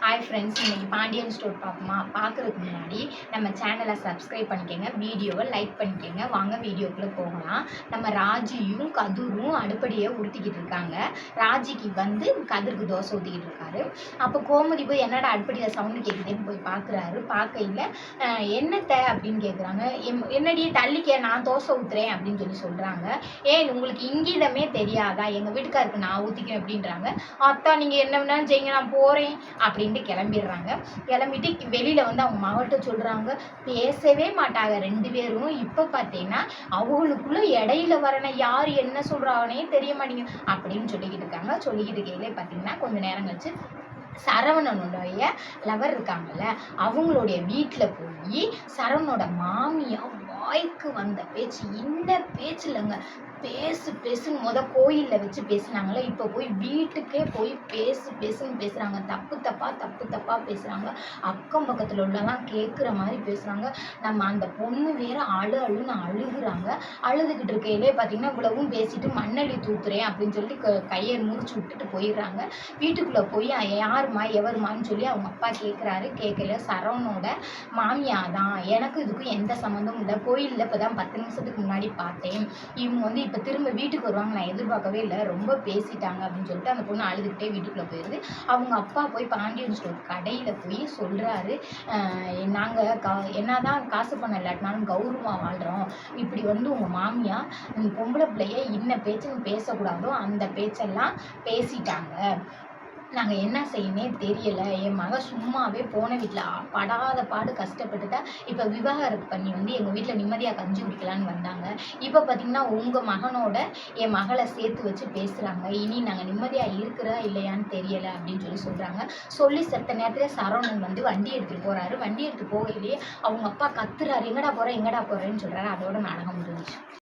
Hi friends, இன்றைக்கி Pandian store பார்க்குறதுக்கு முன்னாடி நம்ம சேனலை சப்ஸ்கிரைப் பண்ணிக்கோங்க, வீடியோவை லைக் பண்ணிக்கோங்க. வாங்க வீடியோக்குள்ளே போகலாம். நம்ம ராஜியும் கதிரும் அடுப்படியை உடுத்திக்கிட்டு இருக்காங்க. ராஜிக்கு கதிருக்கு தோசை ஊற்றிக்கிட்டு இருக்காரு. அப்போ கோமதி போய் என்னடா அடுப்படியில் சவுண்டு கேட்குதுன்னு போய் பார்க்குறாரு. பார்க்கையில் என்னத்தை அப்படின்னு கேட்குறாங்க. என்னடியே தள்ளிக்க, நான் தோசை ஊற்றுறேன் அப்படின்னு சொல்கிறாங்க. ஏன் உங்களுக்கு இங்கீதமே தெரியாதா? எங்கள் வீட்டுக்காருக்கு நான் ஊற்றிக்கிறேன் அப்படின்றாங்க. அத்தா நீங்கள் என்ன வேணாலும் செய்யுங்க, நான் போகிறேன் அப்படின்னு கிளம்பிடுறாங்க. கிளம்பிட்டு வெளியில அவங்க மகள்கிட்ட சொல்றாங்க. பேசவே மாட்டாங்க ரெண்டு பேரும். இப்ப பார்த்தீங்கன்னா அவங்களுக்குள்ள இடையில வரன யார் என்ன சொல்றாங்கன்னே தெரிய மாட்டேங்குது அப்படின்னு சொல்லிக்கிட்டு இருக்காங்க. சொல்லிக்கிட்டு இருக்கையிலே பார்த்தீங்கன்னா கொஞ்ச நேரம் கழிச்சு சரவணனுடைய லவர் இருக்காங்கல்ல, அவங்களுடைய வீட்டில் போய் சரவணனோட மாமியா வாய்க்கு வந்த பேச்சு இந்த பேச்சு இல்லைங்க. பேசுன்னு கோயிலில் வச்சு பேசுனாங்களே, இப்போ போய் வீட்டுக்கே போய் பேசுன்னு பேசுகிறாங்க. தப்பு தப்பாக பேசுகிறாங்க. அக்கம் பக்கத்தில் உள்ளலாம் கேட்குற மாதிரி பேசுகிறாங்க. நம்ம அந்த பொண்ணு வேற அழுன்னு அழுகுறாங்க. அழுதுகிட்டு இருக்கையிலே பார்த்தீங்கன்னா இவ்வளவும் பேசிட்டு மண்ணெளி தூக்குறேன் அப்படின்னு சொல்லிட்டு கையை முறிச்சு விட்டுட்டு போயிடுறாங்க. வீட்டுக்குள்ளே போய் யாருமா எவருமான்னு சொல்லி அவங்க அப்பா கேட்குறாரு. கேட்கல சரவணோட மாமியா தான், எனக்கு இதுக்கும் எந்த சம்மந்தமும் இல்லை. கோயிலில் இப்போ தான் 10 நிமிஷத்துக்கு முன்னாடி பார்த்தேன். இவங்க இப்போ திரும்ப வீட்டுக்கு வருவாங்க, நான் எதிர்பார்க்கவே இல்லை, ரொம்ப பேசிட்டாங்க அப்படின்னு சொல்லிட்டு அந்த பொண்ணு அழுதுகிட்டே வீட்டுக்குள்ளே போயிடுது. அவங்க அப்பா போய் பாண்டியன் ஸ்டோர் கடையில் போய் சொல்கிறாரு, நாங்கள் என்னதான் காசு பண்ண இல்லாட்டினாலும் கௌரவமாக வாழ்கிறோம். இப்படி உங்கள் மாமியா பொம்பளை பிள்ளைய இன்ன பேச்சுன்னு பேசக்கூடாதோ அந்த பேச்செல்லாம் பேசிட்டாங்க. நாங்கள் என்ன செய்யனே தெரியலை. என் மகன் சும்மாவே போன வீட்டில் படாத பாடு கஷ்டப்பட்டுட்டா இப்போ விவாகரத்து பண்ணி எங்கள் வீட்டில் நிம்மதியாக கஞ்சி குடிக்கலான்னு வந்தாங்க. இப்போ பார்த்திங்கன்னா உங்கள் மகனோட என் மகளை சேர்த்து வச்சு பேசுகிறாங்க. இனி நாங்கள் நிம்மதியாக இருக்கிறா இல்லையான்னு தெரியலை அப்படின்னு சொல்கிறாங்க. சொல்லி செத்த நேரத்தில் சரவணன் வண்டி எடுத்துகிட்டு போகிறாரு. வண்டி எடுத்துகிட்டு போகையிலேயே அவங்க அப்பா கத்துறாரு, எங்கடா போகிறேன்னு சொல்கிறாரு. அதோட நாடகம் முடிஞ்சிச்சு.